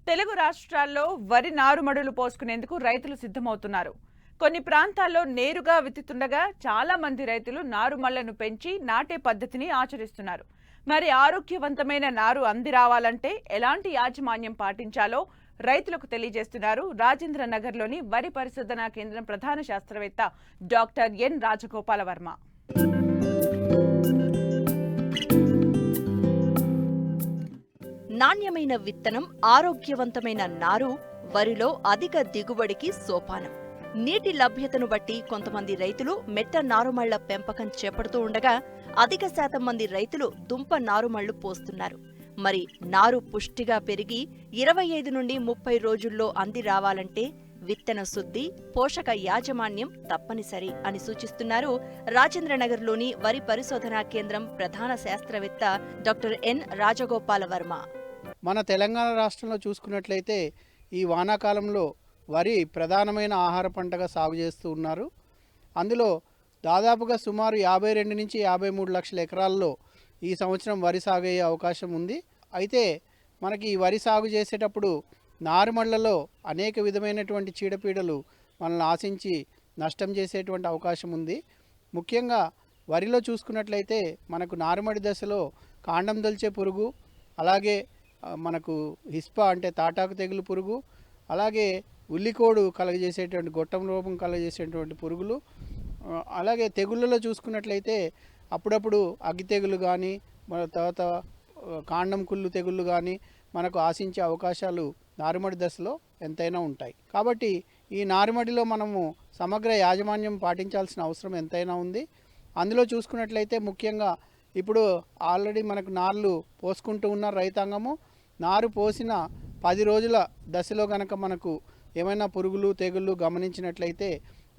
తెలుగు రాష్ట్రాల్లో వరి నారుమడులు పోసుకునేందుకు రైతులు సిద్ధమవుతున్నారు. కొన్ని ప్రాంతాల్లో నేరుగా విత్తుతుండగా చాలా మంది రైతులు నారుమళ్లను పెంచి నాటే పద్ధతిని ఆచరిస్తున్నారు. మరి ఆరోగ్యవంతమైన నారు అంది రావాలంటే ఎలాంటి యాజమాన్యం పాటించాలో రైతులకు తెలియజేస్తున్నారు రాజేంద్ర నగర్లోని వరి పరిశోధనా కేంద్రం ప్రధాన శాస్త్రవేత్త డాక్టర్ ఎన్ రాజగోపాల వర్మ. నాణ్యమైన విత్తనం, ఆరోగ్యవంతమైన నారు వరిలో అధిక దిగుబడికి సోపానం. నీటి లభ్యతను బట్టి కొంతమంది రైతులు మెట్ట నారుమళ్ల పెంపకం చేపడుతూ ఉండగా అధిక శాతం మంది రైతులు దుంప నారుమళ్లు పోస్తున్నారు. మరి నారు పుష్టిగా పెరిగి 25 నుండి 30 రోజుల్లో అంది రావాలంటే విత్తన శుద్ధి, పోషక యాజమాన్యం తప్పనిసరి అని సూచిస్తున్నారు రాజేంద్రనగర్లోని వరి పరిశోధనా కేంద్రం ప్రధాన శాస్త్రవేత్త డాక్టర్ ఎన్ రాజగోపాల వర్మ. మన తెలంగాణ రాష్ట్రంలో చూసుకున్నట్లయితే ఈ వానాకాలంలో వరి ప్రధానమైన ఆహార పంటగా సాగు చేస్తూ ఉన్నారు. అందులో దాదాపుగా సుమారు 52 నుంచి 53 లక్షల ఎకరాల్లో ఈ సంవత్సరం వరి సాగు అయ్యే అవకాశం ఉంది. అయితే మనకి ఈ వరి సాగు చేసేటప్పుడు నారుమళ్లలో అనేక విధమైనటువంటి చీడపీడలు మనల్ని ఆశించి నష్టం చేసేటువంటి అవకాశం ఉంది. ముఖ్యంగా వరిలో చూసుకున్నట్లయితే మనకు నారుమడి దశలో కాండం దొల్చే పురుగు, అలాగే మనకు హిస్పా అంటే తాటాకు తెగులు పురుగు, అలాగే ఉల్లికోడు కలగజేసేటువంటి గొట్టం రూపం కలగజేసేటువంటి పురుగులు, అలాగే తెగుళ్ళలో చూసుకున్నట్లయితే అప్పుడప్పుడు అగ్గి తెగులు కానీ మన తర్వాత కాండం కుళ్ళు తెగుళ్ళు కానీ మనకు ఆశించే అవకాశాలు నారుమడి దశలో ఎంతైనా ఉంటాయి. కాబట్టి ఈ నారుమడిలో మనము సమగ్ర యాజమాన్యం పాటించాల్సిన అవసరం ఎంతైనా ఉంది. అందులో చూసుకున్నట్లయితే ముఖ్యంగా ఇప్పుడు ఆల్రెడీ మనకు నార్లు పోసుకుంటూ ఉన్న రైతాంగము నారు పోసిన 10 రోజుల దశలో కనుక మనకు ఏమైనా పురుగులు తెగుళ్ళు గమనించినట్లయితే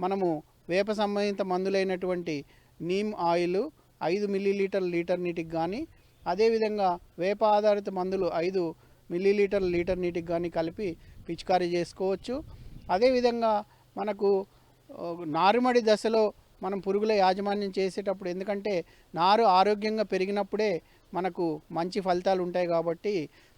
మనము వేప సంబంధిత మందులైనటువంటి నీమ్ ఆయిల్ 5 మిల్లీలీటర్ లీటర్ నీటికి కానీ, అదేవిధంగా వేప ఆధారిత మందులు 5 మిల్లీలీటర్ లీటర్ నీటికి కానీ కలిపి పిచికారీ చేసుకోవచ్చు. అదేవిధంగా మనకు నారుమడి దశలో మనం పురుగుల యాజమాన్యం చేసేటప్పుడు, ఎందుకంటే నారు ఆరోగ్యంగా పెరిగినప్పుడే మనకు మంచి ఫలితాలు ఉంటాయి కాబట్టి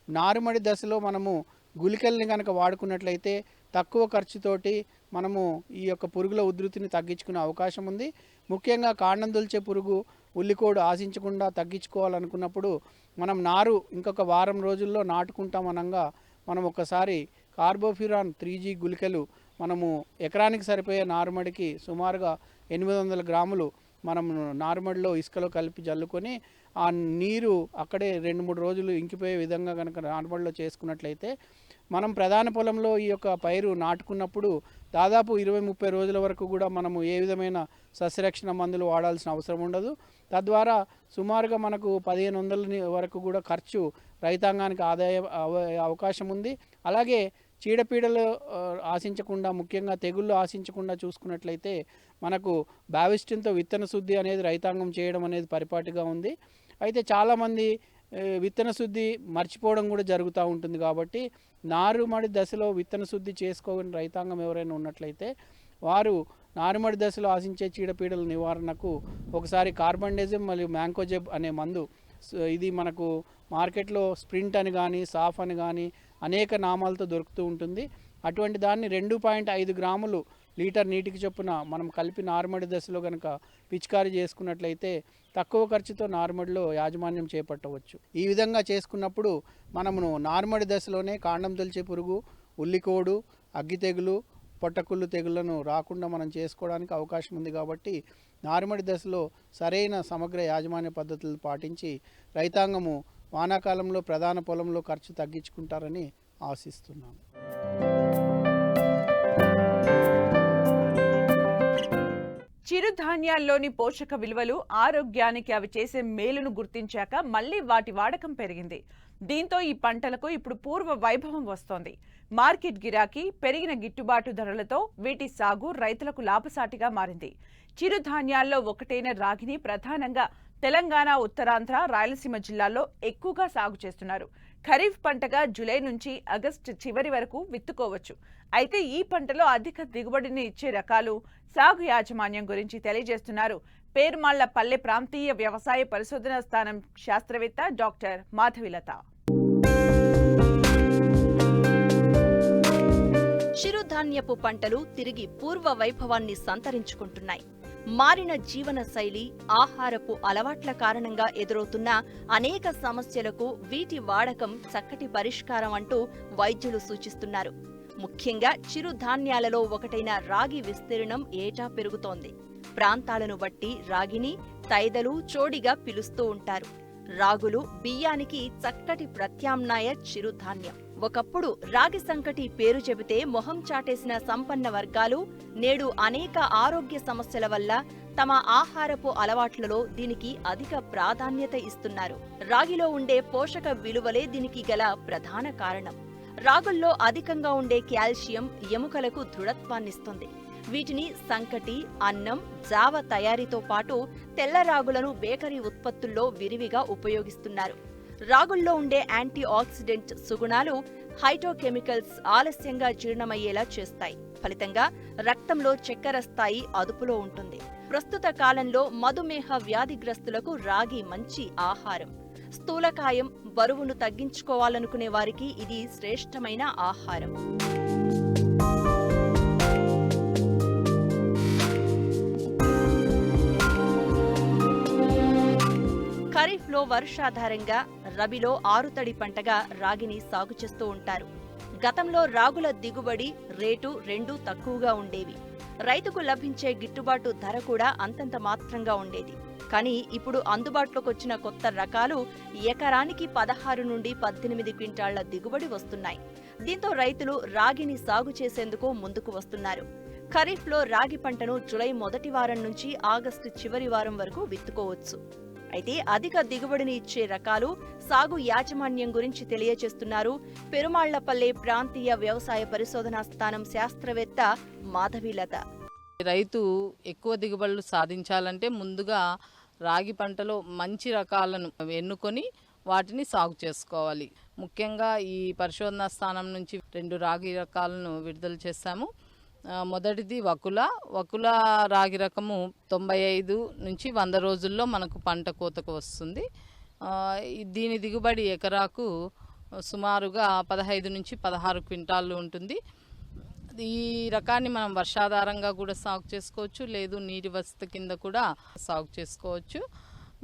నారుమడి దశలో మనము గుళికల్ని కనుక వాడుకున్నట్లయితే తక్కువ ఖర్చుతోటి మనము ఈ యొక్క పురుగుల ఉధృతిని తగ్గించుకునే అవకాశం ఉంది. ముఖ్యంగా కాండం దొల్చే పురుగు, ఉల్లికోడు ఆశించకుండా తగ్గించుకోవాలనుకున్నప్పుడు మనం నారు ఇంకొక వారం రోజుల్లో నాటుకుంటాం అనగా మనం ఒకసారి కార్బోఫ్యూరాన్ 3G గుళికలు మనము ఎకరానికి సరిపోయే నారుమడికి సుమారుగా 800 గ్రాములు మనం నారుమడిలో ఇసుకలో కలిపి జల్లుకొని ఆ నీరు అక్కడే 2-3 రోజులు ఇంకిపోయే విధంగా కనుక నారుమడిలో చేసుకున్నట్లయితే మనం ప్రధాన పొలంలో ఈ యొక్క పైరు నాటుకున్నప్పుడు దాదాపు 20-30 రోజుల వరకు కూడా మనము ఏ విధమైన సస్యరక్షణ మందులు వాడాల్సిన అవసరం ఉండదు. తద్వారా సుమారుగా మనకు 1500 వరకు కూడా ఖర్చు రైతాంగానికి ఆదాయం అవకాశం ఉంది. అలాగే చీడపీడలు ఆశించకుండా, ముఖ్యంగా తెగుళ్ళు ఆశించకుండా చూసుకున్నట్లయితే మనకు బావిస్టిన్తో విత్తన శుద్ధి అనేది రైతాంగం చేయడం అనేది పరిపాటిగా ఉంది. అయితే చాలామంది విత్తన శుద్ధి మర్చిపోవడం కూడా జరుగుతూ ఉంటుంది. కాబట్టి నారుమడి దశలో విత్తన శుద్ధి చేసుకోని రైతాంగం ఎవరైనా ఉన్నట్లయితే వారు నారుమడి దశలో ఆశించే చీడపీడల నివారణకు ఒకసారి కార్బండేజం మరియు మ్యాంకోజెబ్ అనే మందు, ఇది మనకు మార్కెట్లో స్ప్రింట్ అని కానీ సాఫ్ అని కానీ అనేక నామాలతో దొరుకుతూ ఉంటుంది. అటువంటి దాన్ని 2.5 గ్రాములు లీటర్ నీటికి చొప్పున మనం కలిపి నారుమడి దశలో కనుక పిచికారీ చేసుకున్నట్లయితే తక్కువ ఖర్చుతో నారుమడిలో యాజమాన్యం చేపట్టవచ్చు. ఈ విధంగా చేసుకున్నప్పుడు మనము నారుమడి దశలోనే కాండం తొలిచే పురుగు, ఉల్లికోడు, అగ్గి తెగులు, పొట్టకుళ్ళు తెగుళ్లను రాకుండా మనం చేసుకోవడానికి అవకాశం ఉంది. కాబట్టి నారుమడి దశలో సరైన సమగ్ర యాజమాన్య పద్ధతులు పాటించి రైతాంగము వానాకాలంలో ప్రధాన పొలంలో ఖర్చు తగ్గించుకుంటారని ఆశిస్తున్నాను. చిరుధాన్యాల్లోని పోషక విలువలు, ఆరోగ్యానికి అవి చేసే మేలును గుర్తించాక మళ్లీ వాటి వాడకం పెరిగింది. దీంతో ఈ పంటలకు ఇప్పుడు పూర్వ వైభవం వస్తోంది. మార్కెట్ గిరాకీ, పెరిగిన గిట్టుబాటు ధరలతో వీటి సాగు రైతులకు లాభసాటిగా మారింది. చిరుధాన్యాల్లో ఒకటైన రాగిని ప్రధానంగా తెలంగాణ, ఉత్తరాంధ్ర, రాయలసీమ జిల్లాల్లో ఎక్కువగా సాగు చేస్తున్నారు. ఖరీఫ్ పంటగా జూలై నుంచి ఆగస్టు చివరి వరకు విత్తుకోవచ్చు. అయితే ఈ పంటలో అధిక దిగుబడిని ఇచ్చే రకాలు, సాగు యాజమాన్యం గురించి తెలియజేస్తున్నారు పేర్మాళ్లపల్లె ప్రాంతీయ వ్యవసాయ పరిశోధనా స్థానం శాస్త్రవేత్త డాక్టర్ మాధవిలత. చిరుధాన్యపు పంటలు తిరిగి పూర్వ వైభవాన్ని సంతరించుకుంటున్నాయి. మారిన జీవన శైలి, ఆహారపు అలవాట్ల కారణంగా ఎదురవుతున్న అనేక సమస్యలకు వీటి వాడకం చక్కటి పరిష్కారం అంటూ వైద్యులు సూచిస్తున్నారు. ముఖ్యంగా చిరుధాన్యాలలో ఒకటైన రాగి విస్తీర్ణం ఏటా పెరుగుతోంది. ప్రాంతాలను బట్టి రాగిని తైదలు, చోడిగా పిలుస్తూ ఉంటారు. రాగులు బియ్యానికి చక్కటి ప్రత్యామ్నాయ చిరుధాన్యం. ఒకప్పుడు రాగి సంకటి పేరు చెబితే మొహం చాటేసిన సంపన్న వర్గాలు నేడు అనేక ఆరోగ్య సమస్యల వల్ల తమ ఆహారపు అలవాట్లలో దీనికి అధిక ప్రాధాన్యత ఇస్తున్నారు. రాగిలో ఉండే పోషక విలువలే దీనికి గల ప్రధాన కారణం. రాగుల్లో అధికంగా ఉండే కాల్షియం ఎముకలకు దృఢత్వాన్నిస్తుంది. వీటిని సంకటి, అన్నం, జావ తయారీతో పాటు తెల్ల రాగులను బేకరీ ఉత్పత్తుల్లో విరివిగా ఉపయోగిస్తున్నారు. రాగుల్లో ఉండే యాంటీ ఆక్సిడెంట్ సుగుణాలు హైటోకెమికల్స్ ఆలస్యంగా జీర్ణమయ్యేలా చేస్తాయి. ఫలితంగా రక్తంలో చక్కెర స్థాయి అదుపులో ఉంటుంది. ప్రస్తుత కాలంలో మధుమేహ వ్యాధిగ్రస్తులకు రాగి మంచి ఆహారం. స్థూలకాయం, బరువును తగ్గించుకోవాలనుకునే వారికి ఇది శ్రేష్టమైన ఆహారం. ఖరీఫ్లో వర్షాధారంగా, రబీలో ఆరుతడి పంటగా రాగిని సాగు చేస్తూ ఉంటారు. గతంలో రాగుల దిగుబడి, రేటు రెండూ తక్కువగా ఉండేవి. రైతుకు లభించే గిట్టుబాటు ధర కూడా అంతంత మాత్రంగా ఉండేది. కానీ ఇప్పుడు అందుబాటులోకొచ్చిన కొత్త రకాలు ఎకరానికి 16 నుండి 18 క్వింటాళ్ల దిగుబడి వస్తున్నాయి. దీంతో రైతులు రాగిని సాగు చేసేందుకు ముందుకు వస్తున్నారు. ఖరీఫ్లో రాగి పంటను జులై మొదటి వారం నుంచి ఆగస్టు చివరి వారం వరకు విత్తుకోవచ్చు. అయితే అధిక దిగుబడిని ఇచ్చే రకాలు, సాగు యాజమాన్యం గురించి తెలియజేస్తున్నారు పెరుమాళ్లపల్లె ప్రాంతీయ వ్యవసాయ పరిశోధనా స్థానం శాస్త్రవేత్త మాధవీలత. రైతు ఎక్కువ దిగుబడులు సాధించాలంటే ముందుగా రాగి పంటలో మంచి రకాలను ఎన్నుకొని వాటిని సాగు చేసుకోవాలి. ముఖ్యంగా ఈ పరిశోధనా స్థానం నుంచి 2 రాగి రకాలను విడుదల చేశాము. మొదటిది వకుల రాగి రకము 95 నుంచి 100 రోజుల్లో మనకు పంట కోతకు వస్తుంది. దీని దిగుబడి ఎకరాకు సుమారుగా 15 నుంచి 16 క్వింటాళ్ళు ఉంటుంది. ఈ రకాన్ని మనం వర్షాధారంగా కూడా సాగు చేసుకోవచ్చు, లేదు నీటి వసతి కింద కూడా సాగు చేసుకోవచ్చు.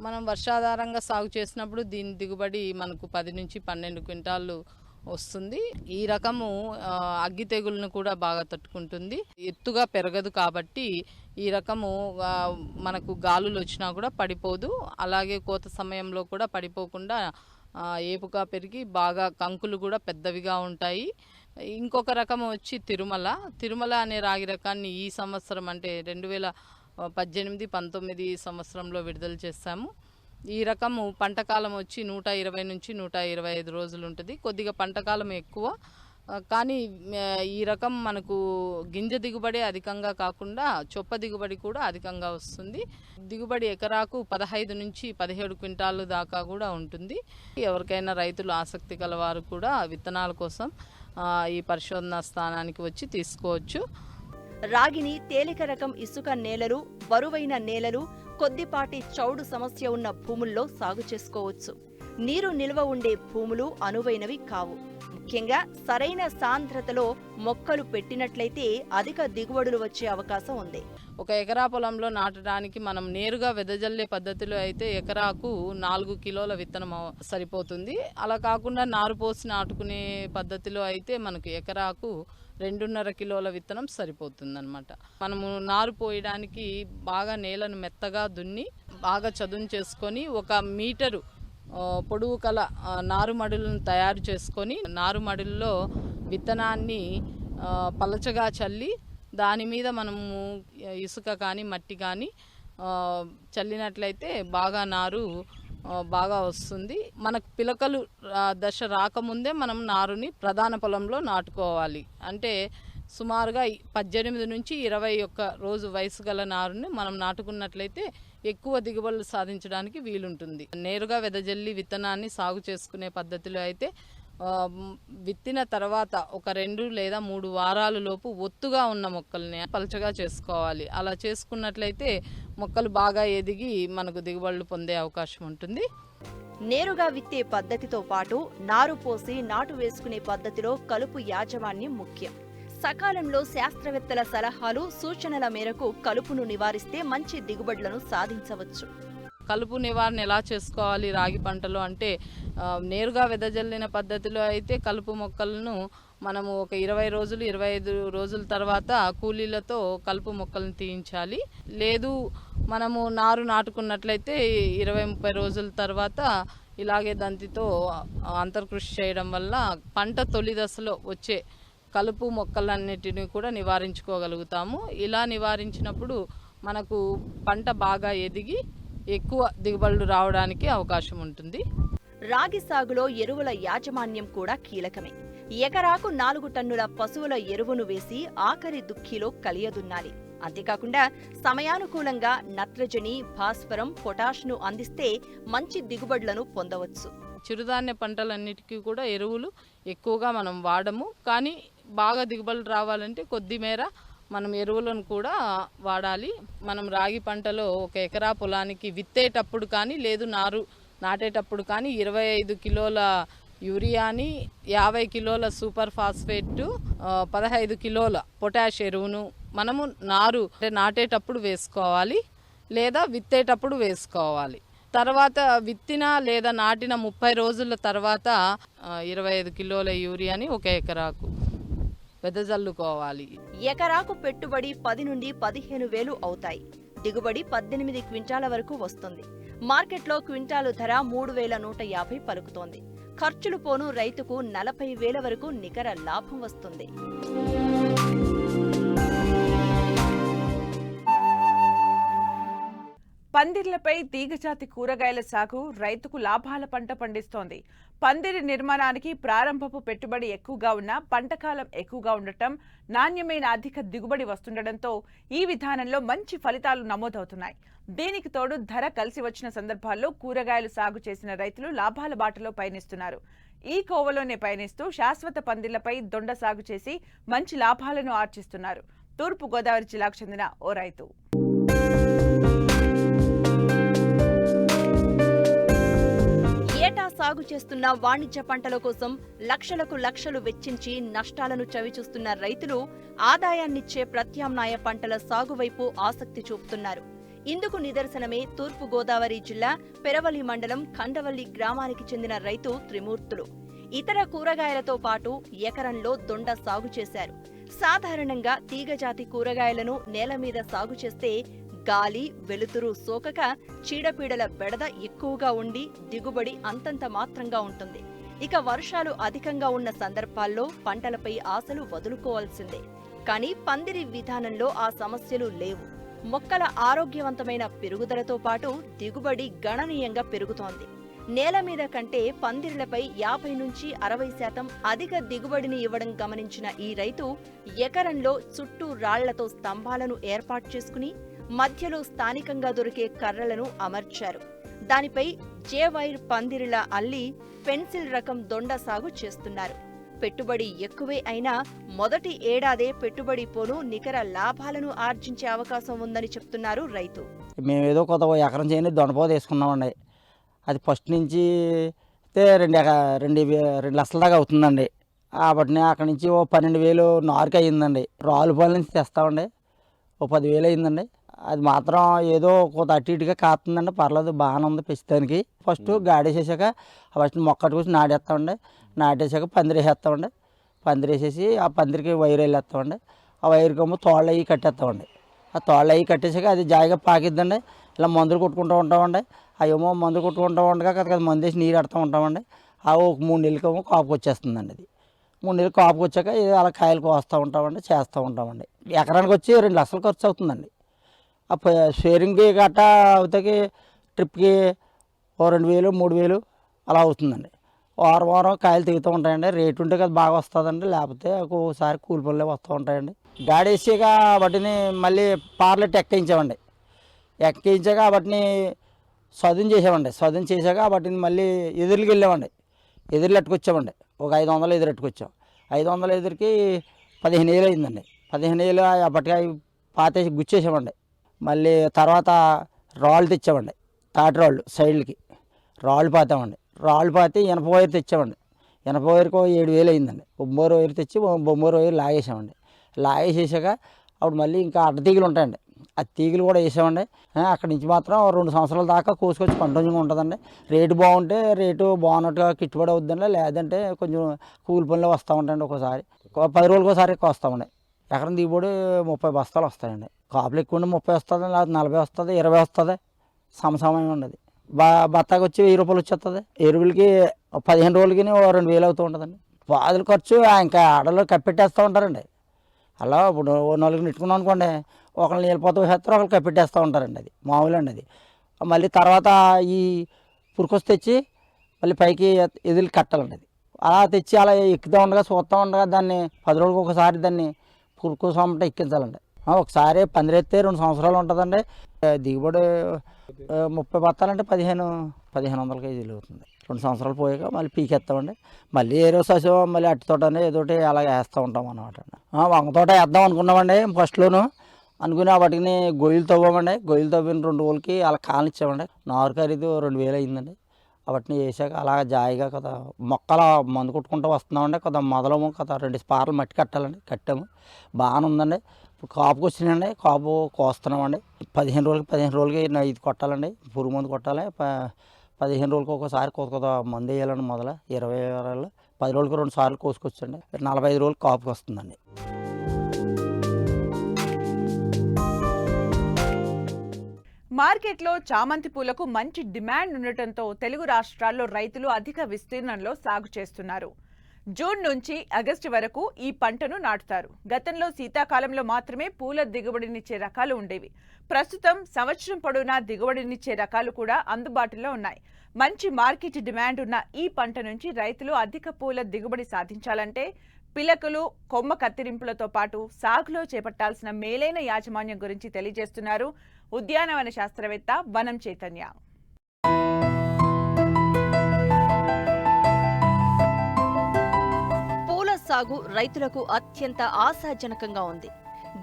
మనం వర్షాధారంగా సాగు చేసినప్పుడు దీని దిగుబడి మనకు 10 నుంచి 12 క్వింటాళ్ళు వస్తుంది. ఈ రకము అగ్గి తెగులను కూడా బాగా తట్టుకుంటుంది. ఎత్తుగా పెరగదు కాబట్టి ఈ రకము మనకు గాలులు వచ్చినా కూడా పడిపోదు. అలాగే కోత సమయంలో కూడా పడిపోకుండా ఏపుగా పెరిగి బాగా కంకులు కూడా పెద్దవిగా ఉంటాయి. ఇంకొక రకం వచ్చి తిరుమల అనే రాగి రకాన్ని ఈ సంవత్సరం అంటే 2018-19 సంవత్సరంలో విడుదల చేశాము. ఈ రకము పంటకాలం వచ్చి 120 నుంచి 125 రోజులు ఉంటుంది. కొద్దిగా పంటకాలం ఎక్కువ, కానీ ఈ రకం మనకు గింజ దిగుబడి అధికంగా కాకుండా చొప్ప దిగుబడి కూడా అధికంగా వస్తుంది. దిగుబడి ఎకరాకు 15 నుంచి 17 క్వింటాళ్ళు దాకా కూడా ఉంటుంది. ఎవరికైనా రైతులు ఆసక్తి గలవారు కూడా విత్తనాల కోసం ఈ పరిశోధనా స్థానానికి వచ్చి తీసుకోవచ్చు. రాగిని తేలిక రకం ఇసుక నేలలు, బరువైన నేలలు, కొద్దిపాటి చౌడు సమస్య ఉన్న భూముల్లో సాగు చేసుకోవచ్చు. నీరు నిల్వ ఉండే భూములు అనువైనవి కావు. ముఖ్యంగా సరైన సాంద్రతలో మొక్కలు పెట్టినట్లయితే అధిక దిగుబడులు వచ్చే అవకాశం ఉంది. 1 ఎకరా పొలంలో నాటడానికి మనం నేరుగా వెదజల్లే పద్ధతిలో అయితే ఎకరాకు 4 కిలోల విత్తనం సరిపోతుంది. అలా కాకుండా నారు పోసి నాటుకునే పద్ధతిలో అయితే మనకు ఎకరాకు 2.5 కిలోల విత్తనం సరిపోతుంది అన్నమాట. మనము నారు పోయడానికి బాగా నేలను మెత్తగా దున్ని బాగా చదును చేసుకొని 1 మీటరు పొడవు కల నారుమడులను తయారు చేసుకొని నారుమడుల్లో విత్తనాన్ని పలచగా చల్లి దాని మీద మనము ఇసుక కానీ మట్టి కానీ చల్లినట్లయితే బాగా నారు బాగా వస్తుంది. మనకు పిలకలు దశ రాకముందే మనం నారుని ప్రధాన పొలంలో నాటుకోవాలి. అంటే సుమారుగా 18 నుంచి 21 రోజు వయసు గల నారుని మనం నాటుకున్నట్లయితే ఎక్కువ దిగుబడులు సాధించడానికి వీలుంటుంది. నేరుగా వెదజల్లి విత్తనాన్ని సాగు చేసుకునే పద్ధతిలో అయితే విత్తిన తర్వాత 1 లేదా 3 వారాల లోపు ఒత్తుగా ఉన్న మొక్కల్ని పలచగా చేసుకోవాలి. అలా చేసుకున్నట్లయితే మొక్కలు బాగా ఎదిగి మనకు దిగుబడులు పొందే అవకాశం ఉంటుంది. నేరుగా విత్తే పద్ధతితో పాటు నారు పోసి నాటు వేసుకునే పద్ధతిలో కలుపు యాజమాన్యం ముఖ్యం. సకాలంలో శాస్త్రవేత్తల సలహాలు, సూచనల మేరకు కలుపును నివారిస్తే మంచి దిగుబడులను సాధించవచ్చు. కలుపు నివారణ ఎలా చేసుకోవాలి రాగి పంటలో అంటే నేరుగా వెదజల్లిన పద్ధతిలో అయితే కలుపు మొక్కలను మనము ఒక 20 రోజులు 25 రోజుల తర్వాత కూలీలతో కలుపు మొక్కలను తీయించాలి. లేదు మనము నారు నాటుకున్నట్లయితే 20-30 రోజుల తర్వాత ఇలాగే దంతితో అంతర్కృషి చేయడం వల్ల పంట తొలి దశలో వచ్చే కలుపు మొక్కలన్నిటిని కూడా నివారించుకోగలుగుతాము. ఇలా నివారించినప్పుడు మనకు పంట బాగా ఎదిగి ఎక్కువ దిగుబడులు రావడానికి అవకాశం ఉంటుంది. రాగి సాగులో ఎరువుల యాజమాన్యం కూడా కీలకమే. ఎకరాకు 4 టన్నుల పశువుల ఎరువును వేసి ఆఖరి దుక్కిలో కలియదున్నాలి. అంతేకాకుండా సమయానుకూలంగా నత్రజని, భాస్వరం, పొటాష్ను అందిస్తే మంచి దిగుబడులను పొందవచ్చు. చిరుధాన్య పంటలన్నిటికీ కూడా ఎరువులు ఎక్కువగా మనం వాడము, కానీ బాగా దిగుబడులు రావాలంటే కొద్ది మేర మనం ఎరువులను కూడా వాడాలి. మనం రాగి పంటలో ఒక ఎకరా పొలానికి విత్తేటప్పుడు కానీ లేదు నారు నాటేటప్పుడు కానీ 25 కిలోల యూరియాని, 50 కిలోల సూపర్ ఫాస్ఫేట్, 15 కిలోల పొటాష్ ఎరువును మనము నారు నాటేటప్పుడు వేసుకోవాలి లేదా విత్తేటప్పుడు వేసుకోవాలి. తర్వాత విత్తిన లేదా నాటిన 30 రోజుల తర్వాత 25 కిలోల యూరియాని ఒక ఎకరాకు వెదజల్లుకోవాలి. ఎకరాకు పెట్టుబడి 10 నుండి 15 వేలు అవుతాయి. దిగుబడి 18 క్వింటాల వరకు వస్తుంది. మార్కెట్లో క్వింటాలు ధర 3,150 పలుకుతోంది. ఖర్చులు పోను రైతుకు 40,000 వరకు నికర లాభం వస్తుంది. పందిర్లపై తీగజాతి కూరగాయల సాగు రైతుకు లాభాల పంట పండిస్తోంది. పందిరి నిర్మాణానికి ప్రారంభపు పెట్టుబడి ఎక్కువగా ఉన్నా పంటకాలం ఎక్కువగా ఉండటం, నాణ్యమైన అధిక దిగుబడి వస్తుండటంతో ఈ విధానంలో మంచి ఫలితాలు నమోదవుతున్నాయి. దీనికి తోడు ధర కలిసి వచ్చిన సందర్భాల్లో కూరగాయలు సాగు చేసిన రైతులు లాభాల బాటలో పయనిస్తున్నారు. ఈ కోవలోనే పయనిస్తూ శాశ్వత పందిర్లపై దొండ సాగు చేసి మంచి లాభాలను ఆర్జిస్తున్నారు. తూర్పు గోదావరి జిల్లాకు చెందిన ఓ రైతు. ఏటా సాగు చేస్తున్న వాణిజ్య పంటల కోసం లక్షలకు లక్షలు వెచ్చించి నష్టాలను చవిచూస్తున్న రైతులు ఆదాయాన్నిచ్చే ప్రత్యామ్నాయ పంటల సాగు వైపు ఆసక్తి చూపుతున్నారు. ఇందుకు నిదర్శనమే తూర్పు గోదావరి జిల్లా పెరవలి మండలం ఖండవల్లి గ్రామానికి చెందిన రైతు త్రిమూర్తులు. ఇతర కూరగాయలతో పాటు ఎకరంలో దొండ సాగు చేశారు. సాధారణంగా తీగజాతి కూరగాయలను నేల మీద సాగు చేస్తే గాలి, వెలుతురు సోకక చీడపీడల బెడద ఎక్కువగా ఉండి దిగుబడి అంతంత మాత్రంగా ఉంటుంది. ఇక వర్షాలు అధికంగా ఉన్న సందర్భాల్లో పంటలపై ఆశలు వదులుకోవాల్సిందే. కానీ పందిరి విధానంలో ఆ సమస్యలు లేవు. మొక్కల ఆరోగ్యవంతమైన పెరుగుదలతో పాటు దిగుబడి గణనీయంగా పెరుగుతోంది. నేల మీద కంటే పందిర్లపై 50 నుంచి 60% అధిక దిగుబడిని ఇవ్వడం గమనించిన ఈ రైతు ఎకరంలో చుట్టూ రాళ్లతో స్తంభాలను ఏర్పాటు చేసుకుని మధ్యలో స్థానికంగా దొరికే కర్రలను అమర్చారు. దానిపై జేవైర్ పందిరిలా అల్లి పెన్సిల్ రకం దొండ సాగు చేస్తున్నారు. పెట్టుబడి ఎక్కువే అయినా మొదటి ఏడాదే పెట్టుబడి పోను నికర లాభాలను ఆర్జించే అవకాశం ఉందని చెప్తున్నారు రైతు. మేమేదో కొత్త ఎకరం చేయని దొండపోత వేసుకున్నామండి. అది ఫస్ట్ నుంచి అయితే 2 లక్షల దాకా అవుతుందండి. కాబట్టి అక్కడి నుంచి ఓ 12,000 నారుకి అయ్యిందండి. రావులపాలెం నుంచి తెస్తామండి, ఓ 10,000 అయిందండి. అది మాత్రం ఏదో కొంత అటు ఇటుగా కాస్తుందండి, పర్లేదు బాగానే ఉంది పెంచడానికి. First గాడేసేసాక first మొక్కట్టుకొచ్చి నాటేస్తామండి. నాటేసాక పందిరేసేస్తామండి. పందిరేసేసి ఆ పందిరికి వైర్ వెళ్ళేస్తామండి. ఆ వైర్కేమో తోళ్ళు అవి కట్టేస్తామండి. ఆ తోళ్ళు అవి కట్టేసాక అది జాయిగా పాకిద్దండి. ఇలా మందులు కొట్టుకుంటూ ఉంటామండి. అవేమో మందులు కొట్టుకుంటూ ఉండగా కదా మందు వేసి నీరు పెడతా ఉంటామండి. ఆ ఒక 3 నెలలకేమో కాపుకి వచ్చేస్తుందండి. అది 3 నెలలు కాపుకి వచ్చాక అలా కాయలు కోస్తూ ఉంటామండి, చేస్తూ ఉంటామండి. ఎకరానికి వచ్చి 2 లక్షలు ఖర్చు అవుతుందండి. ఆ షేరింగ్కి గట్టా అవుతాకి ట్రిప్కి ఓ 2,000 3,000 అలా అవుతుందండి. వారం కాయలు తెగుతూ ఉంటాయండి. రేటు ఉంటే కదా బాగా వస్తుందండి, లేకపోతే ఒక్కోసారి కూలి పనులే వస్తూ ఉంటాయండి. గాడేసాక వాటిని మళ్ళీ పార్లెట్ ఎక్కించామండి. ఎక్కించాక వాటిని సదును చేసామండి. సదును చేశాక వాటిని మళ్ళీ ఎదురుకి వెళ్ళామండి. ఎదురులు ఎట్టుకొచ్చామండి. ఒక 500 ఎదురు ఎట్టుకొచ్చాం. 500 ఎదురుకి 15,000 అయిందండి. 15,000 అప్పటికి పాతేసి గుచ్చేసామండి. మళ్ళీ తర్వాత రాళ్ళు తెచ్చామండి. తాటి రాళ్ళు సైడ్లకి రాళ్ళు పాతామండి. రాళ్ళు పాతి ఇనప వైర్ తెచ్చామండి. ఇనప వైర్కి 7,000 అయిందండి. బొమ్మోరు వైర్ తెచ్చి బొమ్మోరు వైర్ లాగేసామండి. లాగేసేసాక అప్పుడు మళ్ళీ ఇంకా అడ్డ తీగలు ఉంటాయండి, ఆ తీగలు కూడా వేసామండి. అక్కడి నుంచి మాత్రం 2 సంవత్సరాల దాకా కోసుకొచ్చి కంటిన్యూగా ఉంటుందండి. రేటు బాగుంటే రేటు బాగున్నట్టుగా గిట్టుబడి అవుతుందండి, లేదంటే కొంచెం కూలి పనులు వస్తూ ఉంటాయండి. ఒక్కోసారి 10 రోజులకు ఒకసారి ఎక్కువ వస్తామండి. ఎకరం దిగుబడి 30 బస్తాలు వస్తాయండి. కాపులు ఎక్కువ ఉండి 30 వస్తుంది, లేకపోతే 40 వస్తుంది, 20 వస్తుంది, సమసమయం ఉండదు. బత్తాకి వచ్చి 1000 రూపాయలు వచ్చేస్తుంది. ఎరువులకి 15 రోజులకి 2000 అవుతూ ఉంటుందండి. పాదుల ఖర్చు ఇంకా ఆడలో కప్పెట్టేస్తూ ఉంటారండి. అలా ఇప్పుడు 4 నెట్టుకున్నాం అనుకోండి, ఒకళ్ళు నీళ్ళపోతూ వేస్తారు, ఒకళ్ళు కప్పెట్టేస్తూ ఉంటారండి. అది మామూలు అండి. అది మళ్ళీ తర్వాత ఈ పురుకొసి తెచ్చి మళ్ళీ పైకి ఎదురు కట్టాలండి. అది అలా తెచ్చి అలా ఎక్కుతూ ఉండగా చూస్తూ ఉండగా దాన్ని 10 రోజులకు ఒకసారి దాన్ని పురుకోసం అంటే ఎక్కించాలండి. ఒకసారి పందిరెత్తే 2 సంవత్సరాలు ఉంటుందండి. దిగుబడి 30 బత్తాలంటే 1500 కేజీలు అవుతుంది. 2 సంవత్సరాలు పోయాక మళ్ళీ పీకెత్తామండి. మళ్ళీ ఏ రోజు ససి మళ్ళీ అట్టి తోట ఏదోటి అలా వేస్తూ ఉంటాం అన్నమాట. వంగ తోట వేద్దాం అనుకున్నామండి ఫస్ట్లోను. అనుకుని వాటిని గొయ్యలు తవ్వామండి. గొయ్యలు తవ్విన 2 రోజులకి అలా కానిచ్చామండి. నారు ఖరీదు 2000 అయిందండి. వాటిని వేసాక అలా జాయిగా కదా మొక్కల మందు కొట్టుకుంటూ వస్తున్నామండి. కదా మొదలము కదా 2 స్పార్లు మట్టి కట్టాలండి. కట్టాము, బాగానే ఉందండి. ఇప్పుడు కాపుకి వచ్చినాయండి. కాపు కోస్తున్నామండి. 15 రోజులకి ఇది కొట్టాలండి, పురుగు మందు కొట్టాలి. 15 రోజులకి ఒకసారి కొత్త మందు వేయాలండి. మొదల 20 రోజులు 10 రోజులకి 2 సార్లు కోసుకొచ్చండి. 45 రోజులకి కాపుకి వస్తుందండి. మార్కెట్లో చామంతి పూలకు మంచి డిమాండ్ ఉండటంతో తెలుగు రాష్ట్రాల్లో రైతులు అధిక విస్తీర్ణంలో సాగు చేస్తున్నారు. జూన్ నుంచి ఆగస్టు వరకు ఈ పంటను నాటుతారు. గతంలో శీతాకాలంలో మాత్రమే పూల దిగుబడినిచ్చే రకాలు ఉండేవి. ప్రస్తుతం సంవత్సరం పొడవునా దిగుబడినిచ్చే రకాలు కూడా అందుబాటులో ఉన్నాయి. మంచి మార్కెట్ డిమాండ్ ఉన్న ఈ పంట నుంచి రైతులు అధిక పూల దిగుబడి సాధించాలంటే పిలకలు, కొమ్మ కత్తిరింపులతో పాటు సాగులో చేపట్టాల్సిన మేలైన యాజమాన్యం గురించి తెలియజేస్తున్నారు ఉద్యానవన శాస్త్రవేత్త వనం చైతన్య. పూల సాగు రైతులకు అత్యంత ఆశాజనకంగా ఉంది.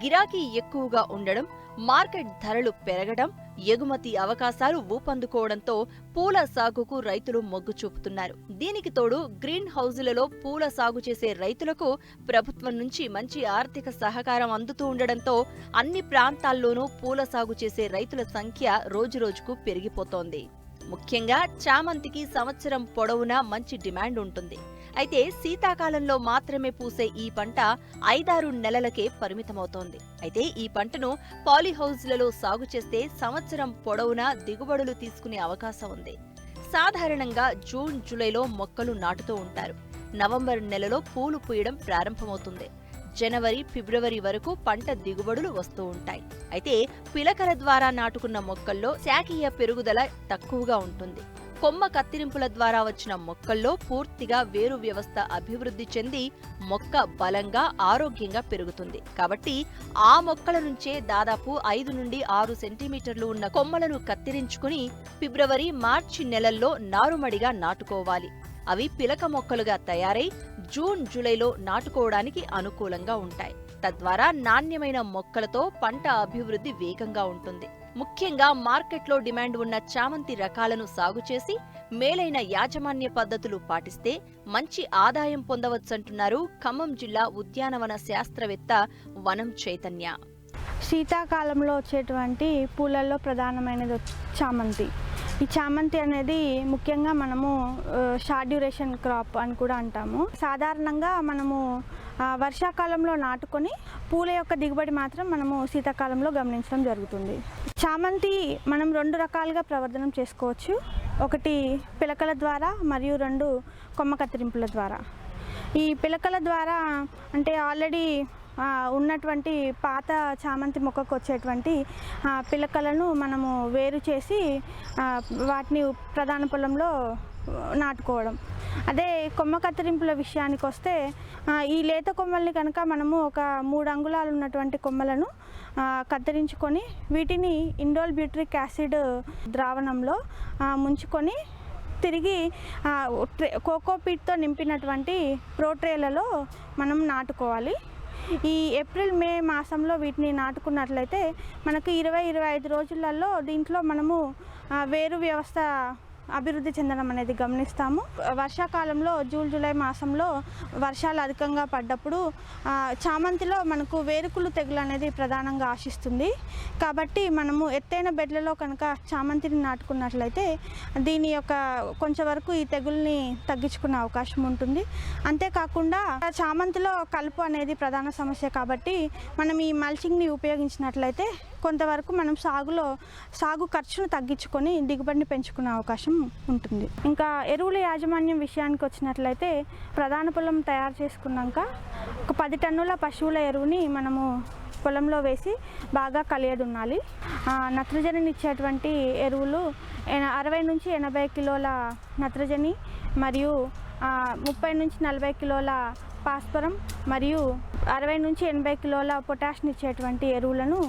గిరాకీ ఎక్కువగా ఉండడం, మార్కెట్ ధరలు పెరగడం, ఎగుమతి అవకాశాలు ఊపందుకోవడంతో పూల సాగుకు రైతులు మొగ్గు చూపుతున్నారు. దీనికి తోడు గ్రీన్ హౌజులలో పూల సాగు చేసే రైతులకు ప్రభుత్వం నుంచి మంచి ఆర్థిక సహకారం అందుతూ ఉండడంతో అన్ని ప్రాంతాల్లోనూ పూల సాగు చేసే రైతుల సంఖ్య రోజురోజుకు పెరిగిపోతోంది. ముఖ్యంగా చామంతికి సంవత్సరం పొడవునా మంచి డిమాండ్ ఉంటుంది. అయితే శీతాకాలంలో మాత్రమే పూసే ఈ పంట 5-6 నెలలకే పరిమితమవుతోంది. అయితే ఈ పంటను పాలీహౌజ్లలో సాగు చేస్తే సంవత్సరం పొడవునా దిగుబడులు తీసుకునే అవకాశం ఉంది. సాధారణంగా జూన్, జూలైలో మొక్కలు నాటుతూ ఉంటారు. నవంబర్ నెలలో పూలు పూయడం ప్రారంభమవుతుంది. జనవరి, ఫిబ్రవరి వరకు పంట దిగుబడులు వస్తూ ఉంటాయి. అయితే పిలకల ద్వారా నాటుకున్న మొక్కల్లో శాఖీయ పెరుగుదల తక్కువగా ఉంటుంది. కొమ్మ కత్తిరింపుల ద్వారా వచ్చిన మొక్కల్లో పూర్తిగా వేరు వ్యవస్థ అభివృద్ధి చెంది మొక్క బలంగా, ఆరోగ్యంగా పెరుగుతుంది. కాబట్టి ఆ మొక్కల నుంచే దాదాపు 5 నుండి 6 సెంటీమీటర్లు ఉన్న కొమ్మలను కత్తిరించుకుని ఫిబ్రవరి, మార్చి నెలల్లో నారుమడిగా నాటుకోవాలి. అవి పిలక మొక్కలుగా తయారై జూన్, జూలైలో నాటుకోవడానికి అనుకూలంగా ఉంటాయి. తద్వారా నాణ్యమైన మొక్కలతో పంట అభివృద్ధి వేగంగా ఉంటుంది. ముఖ్యంగా మార్కెట్లో డిమాండ్ ఉన్న చామంతి రకాలను సాగు చేసి మేలైన యాజమాన్య పద్ధతులు పాటిస్తే మంచి ఆదాయం పొందవచ్చంటున్నారు ఖమ్మం జిల్లా ఉద్యానవన శాస్త్రవేత్త వనం చైతన్య. శీతాకాలంలో వచ్చేటువంటి పూలల్లో ప్రధానమైనది చామంతి. ఈ చామంతి అనేది ముఖ్యంగా మనము షార్ట్ డ్యూరేషన్ క్రాప్ అని కూడా అంటాము. సాధారణంగా మనము వర్షాకాలంలో నాటుకొని పూల యొక్క దిగుబడి మాత్రం మనము శీతాకాలంలో గమనించడం జరుగుతుంది. చామంతి మనం 2 రకాలుగా ప్రవర్ధనం చేసుకోవచ్చు. ఒకటి పిలకల ద్వారా, మరియు 2 కొమ్మ కత్తిరింపుల ద్వారా. ఈ పిలకల ద్వారా అంటే ఆల్రెడీ ఉన్నటువంటి పాత చామంతి మొక్కకు వచ్చేటువంటి పిలకలను మనము వేరు చేసి వాటిని ప్రధాన పొలంలో నాటుకోవడం. అదే కొమ్మ కత్తిరింపుల విషయానికి వస్తే ఈ లేత కొమ్మల్ని కనుక మనము ఒక 3 అంగుళాలు ఉన్నటువంటి కొమ్మలను కత్తిరించుకొని వీటిని ఇండోల్ బ్యూట్రిక్ యాసిడ్ ద్రావణంలో ముంచుకొని తిరిగి కోకోపీట్తో నింపినటువంటి ప్రోట్రేలలో మనం నాటుకోవాలి. ఈ ఏప్రిల్, మే మాసంలో వీటిని నాటుకున్నట్లయితే మనకు 20-25 రోజులలో దీంట్లో మనము వేరు వ్యవస్థ అభివృద్ధి చెందడం అనేది గమనిస్తాము. వర్షాకాలంలో జూలై మాసంలో వర్షాలు అధికంగా పడ్డప్పుడు చామంతిలో మనకు వేరుకులు తెగులు అనేది ప్రధానంగా ఆశిస్తుంది. కాబట్టి మనము ఎత్తైన బెడ్లలో కనుక చామంతిని నాటుకున్నట్లయితే దీని యొక్క కొంచెం వరకు ఈ తెగుల్ని తగ్గించుకునే అవకాశం ఉంటుంది. అంతేకాకుండా చామంతిలో కలుపు అనేది ప్రధాన సమస్య కాబట్టి మనం ఈ మల్చింగ్ని ఉపయోగించినట్లయితే కొంతవరకు మనం సాగు ఖర్చును తగ్గించుకొని దిగుబడిని పెంచుకునే అవకాశం ఉంటుంది. ఇంకా ఎరువుల యాజమాన్యం విషయానికి వచ్చినట్లయితే ప్రధాన పొలం తయారు చేసుకున్నాక ఒక 10 టన్నుల పశువుల ఎరువుని మనము పొలంలో వేసి బాగా కలియదున్నాలి. నత్రజనిని ఇచ్చేటువంటి ఎరువులు 60 నుంచి 80 కిలోల నత్రజని మరియు 30 నుంచి 40 కిలోల భాస్వరం మరియు 60 నుంచి 80 కిలోల పొటాషియం ఇచ్చేటువంటి ఎరువులను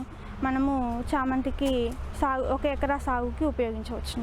మనము చామంతికి 1 ఎకరా సాగుకి ఉపయోగించవచ్చు.